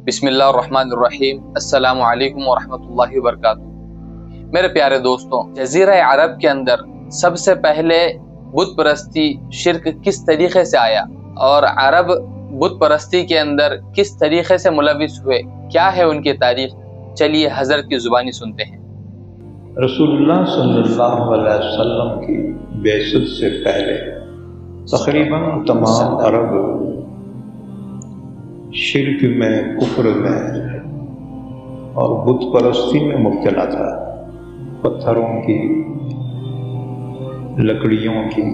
بسم اللہ الرحمن الرحیم۔ السلام علیکم ورحمۃ اللہ وبرکاتہ۔ میرے پیارے دوستوں، جزیرہ عرب کے اندر سب سے پہلے بت پرستی شرک کس طریقے سے آیا اور عرب بت پرستی کے اندر کس طریقے سے ملوث ہوئے، کیا ہے ان کی تاریخ، چلیے حضرت کی زبانی سنتے ہیں۔ رسول اللہ صلی اللہ علیہ وسلم کی بعثت سے پہلے تقریباً تمام عرب شرک میں، کفر میں اور بت پرستی میں مبتلا تھا۔ پتھروں کی، لکڑیوں کی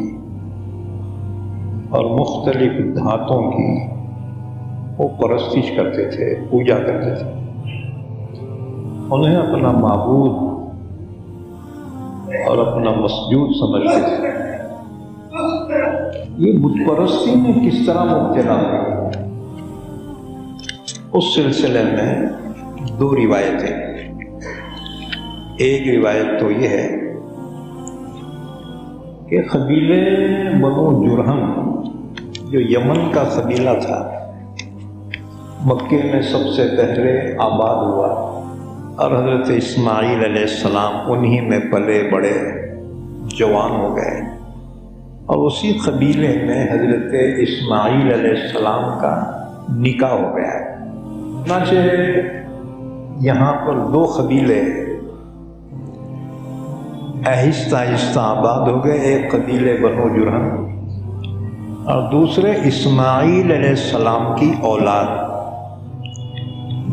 اور مختلف دھاتوں کی وہ پرستش کرتے تھے، پوجا کرتے تھے، انہیں اپنا معبود اور اپنا مسجود سمجھتے تھے۔ یہ بت پرستی میں کس طرح مبتلا ہوئے، اس سلسلے میں دو روایتیں۔ ایک روایت تو یہ ہے کہ قبیلے بنو جرہم جو یمن کا قبیلہ تھا، مکے میں سب سے پہلے آباد ہوا اور حضرت اسماعیل علیہ السلام انہی میں پلے بڑے، جوان ہو گئے، اور اسی قبیلے میں حضرت اسماعیل علیہ السلام کا نکاح ہو گیا۔ چنانچہ یہاں پر دو قبیلے آہستہ آہستہ آباد ہو گئے، ایک قبیلے بنو جرہم اور دوسرے اسماعیل علیہ السلام کی اولاد،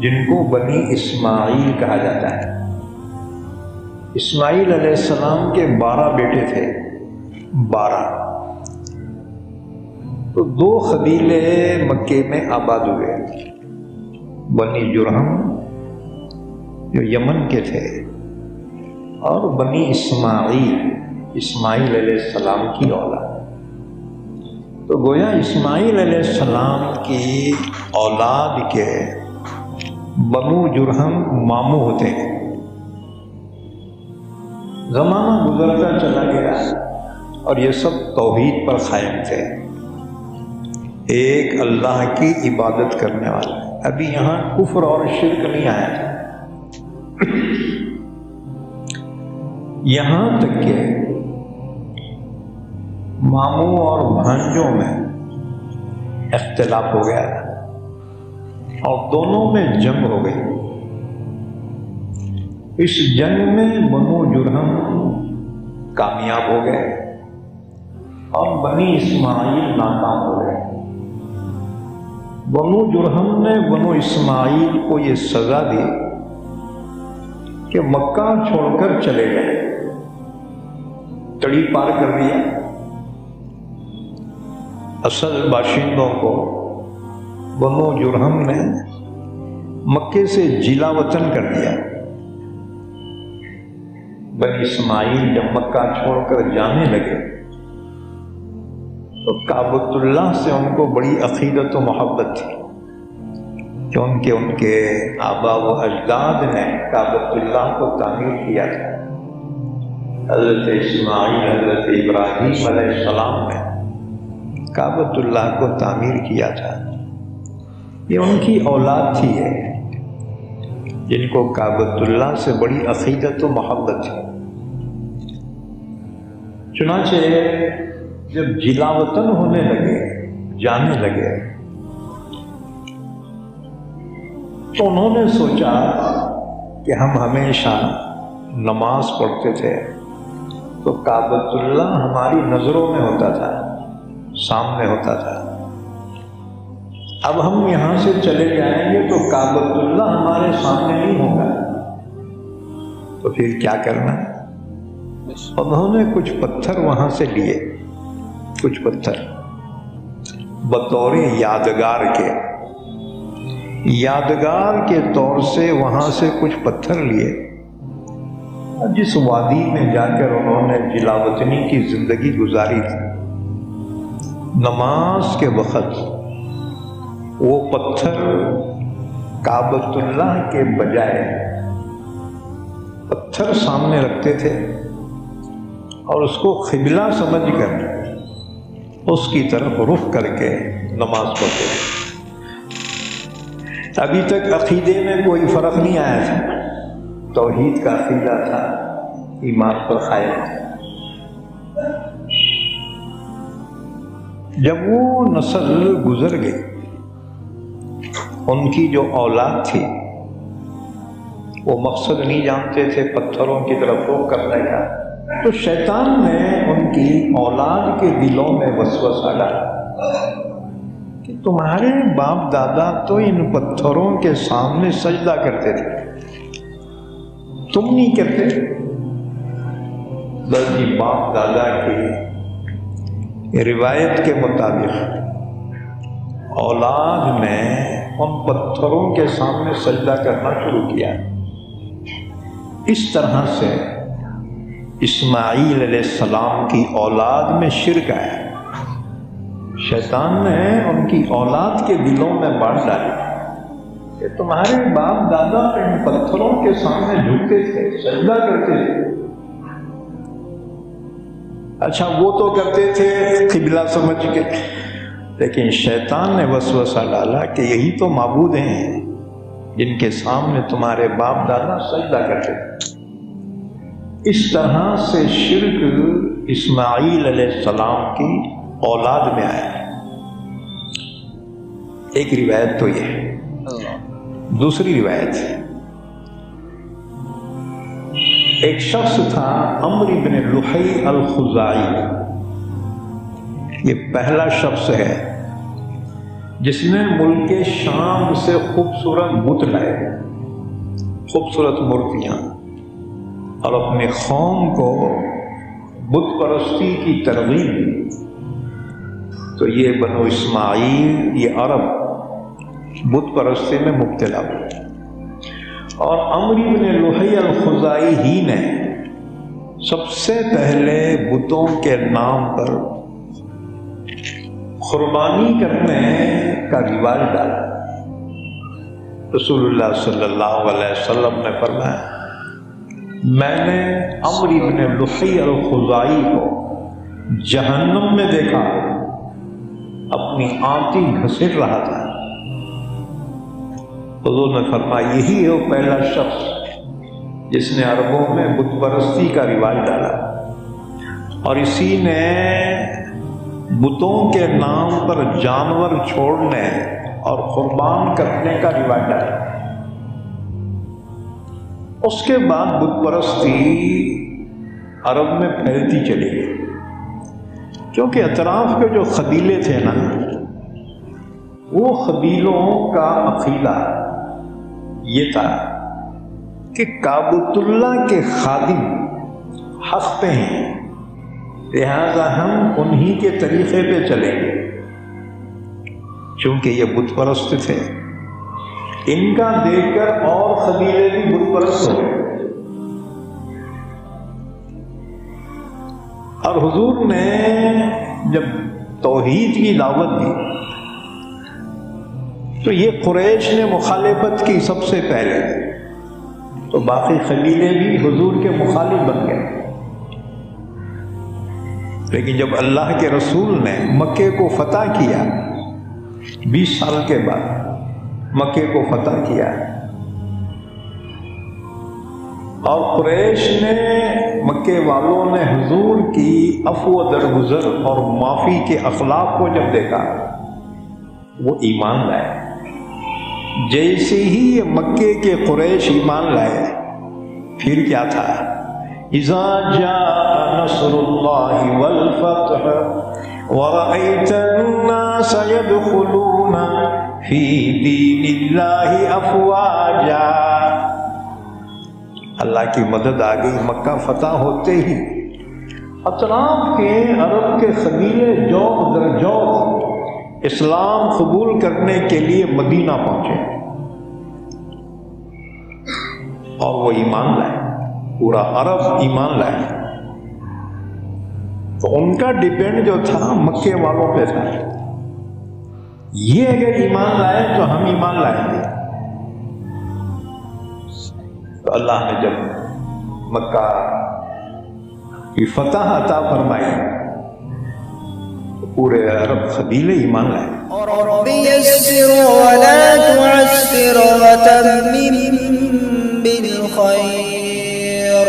جن کو بنی اسماعیل کہا جاتا ہے۔ اسماعیل علیہ السلام کے 12 بیٹے تھے، 12، تو دو قبیلے مکے میں آباد ہوئے، بنی جرہم جو یمن کے تھے اور بنی اسماعیل علیہ السلام کی اولاد۔ تو گویا اسماعیل علیہ السلام کی اولاد کے بنو جرہم ماموں ہوتے ہیں۔ زمانہ گزرتا چلا گیا اور یہ سب توحید پر قائم تھے، ایک اللہ کی عبادت کرنے والے۔ ابھی یہاں کفر اور شرک نہیں آیا تھا، یہاں تک کہ ماموں اور بھانجوں میں اختلاف ہو گیا اور دونوں میں جنگ ہو گئی۔ اس جنگ میں بنو جرہم کامیاب ہو گئے اور بنی اسماعیل ناکام ہو گئے۔ بنو جرہم نے بنو اسماعیل کو یہ سزا دی کہ مکہ چھوڑ کر چلے گئے، تڑی پار کر دیا، اصل باشندوں کو بنو جرہم نے مکے سے جلا وطن کر دیا۔ بنی اسماعیل جب مکہ چھوڑ کر جانے لگے تو کعبۃ اللہ سے ان کو بڑی عقیدت و محبت تھی کہ ان کے آبا و اجداد نے کعبۃ اللہ کو تعمیر کیا تھا۔ حضرت اسماعیل، حضرت ابراہیم علیہ السلام نے کعبۃ اللہ کو تعمیر کیا تھا۔ یہ ان کی اولاد تھی ہے جن کو کعبۃ اللہ سے بڑی عقیدت و محبت تھی۔ چنانچہ جب جلا وطن ہونے لگے، جانے لگے، تو انہوں نے سوچا کہ ہم ہمیشہ نماز پڑھتے تھے تو کعبۃ اللہ ہماری نظروں میں ہوتا تھا، سامنے ہوتا تھا، اب ہم یہاں سے چلے جائیں گے تو کعبۃ اللہ ہمارے سامنے نہیں ہوگا، تو پھر کیا کرنا؟ انہوں نے کچھ پتھر وہاں سے لیے، کچھ پتھر بطور یادگار کے طور سے وہاں سے کچھ پتھر لیے، جس وادی میں جا کر انہوں نے جلا وطنی کی زندگی گزاری تھی، نماز کے وقت وہ پتھر کعبۃ اللہ کے بجائے پتھر سامنے رکھتے تھے اور اس کو قبلہ سمجھ کر اس کی طرف رخ کر کے نماز پڑھتے تھے۔ ابھی تک عقیدے میں کوئی فرق نہیں آیا تھا، توحید کا عقیدہ تھا، ایمان پر قائم تھا۔ جب وہ نسل گزر گئی، ان کی جو اولاد تھی وہ مقصد نہیں جانتے تھے پتھروں کی طرف رخ کرنے کا، تو شیطان نے ان کی اولاد کے دلوں میں وسوسہ ڈالا کہ تمہارے باپ دادا تو ان پتھروں کے سامنے سجدہ کرتے تھے، تم نہیں کرتے۔ بلکہ باپ دادا کی روایت کے مطابق اولاد نے ان پتھروں کے سامنے سجدہ کرنا شروع کیا۔ اس طرح سے اسماعیل علیہ السلام کی اولاد میں شرک آیا۔ شیطان نے ان کی اولاد کے دلوں میں بانٹ ڈالی کہ تمہارے باپ دادا ان پتھروں کے سامنے جھکتے تھے، سجدہ کرتے تھے۔ اچھا وہ تو کرتے تھے قبلہ سمجھ کے، لیکن شیطان نے وسوسہ ڈالا کہ یہی تو معبود ہیں جن کے سامنے تمہارے باپ دادا سجدہ کرتے تھے۔ اس طرح سے شرک اسماعیل علیہ السلام کی اولاد میں آیا۔ ایک روایت تو یہ ہے۔ دوسری روایت، ایک شخص تھا عمرو بن لحی الخزاعی، یہ پہلا شخص ہے جس نے ملک شام سے خوبصورت بت لائے، خوبصورت مورتیاں، اور اپنے قوم کو بت پرستی کی ترغیب دی۔ تو یہ بنو اسماعیل، یہ عرب بت پرستی میں مبتلا ہوئے، اور عمرو بن لحی الخزاعی ہی نے سب سے پہلے بتوں کے نام پر قربانی کرنے کا رواج ڈالا۔ رسول اللہ صلی اللہ علیہ وسلم نے فرمایا، میں نے عمرو بن لحی الخزاعی کو جہنم میں دیکھا، اپنی آنٹی گھسیٹ رہا تھا۔ حضور نے فرمایا یہی ہے وہ پہلا شخص جس نے عربوں میں بت پرستی کا رواج ڈالا، اور اسی نے بتوں کے نام پر جانور چھوڑنے اور قربان کرنے کا رواج ڈالا۔ اس کے بعد بت پرستی عرب میں پھیلتی چلی گئی، کیونکہ اطراف کے جو قبیلے تھے نا، وہ قبیلوں کا عقیدہ یہ تھا کہ کعبۃ اللہ کے خادم حق پہ ہیں، لہذا ہم انہی کے طریقے پہ چلیں گے۔ چونکہ یہ بت پرست تھے، ان کا دیکھ کر اور قبیلے بھی بت پرست ہو گئے، اور حضور نے جب توحید کی دعوت دی تو یہ قریش نے مخالفت کی سب سے پہلے، تو باقی قبیلے بھی حضور کے مخالف بن گئے۔ لیکن جب اللہ کے رسول نے مکے کو فتح کیا، 20 سال کے بعد مکے کو فتح کیا، اور قریش نے، مکے والوں نے حضور کی عفو و درگزر اور معافی کے اخلاق کو جب دیکھا، وہ ایمان لائے۔ جیسے ہی یہ مکے کے قریش ایمان لائے، پھر کیا تھا؟ اذا جاء نصر اللہ والفتح ورأيت الناس يدخلون في دین اللہ افواجا، اللہ کی مدد آ گئی۔ مکہ فتح ہوتے ہی اطراف کے عرب کے قبیلے جوق در جوق اسلام قبول کرنے کے لیے مدینہ پہنچے، اور وہ ایمان لائے، پورا عرب ایمان لائے۔ تو ان کا ڈیپینڈ جو تھا مکے والوں پہ تھا، یہ اگر ایمان لائے تو ہم ایمان لائیں گے۔ تو اللہ نے جب مکہ کی فتح عطا فرمائی تو پورے عرب قبیلے ایمان لائے۔ رب يسر ولا تعسر وتمم بالخير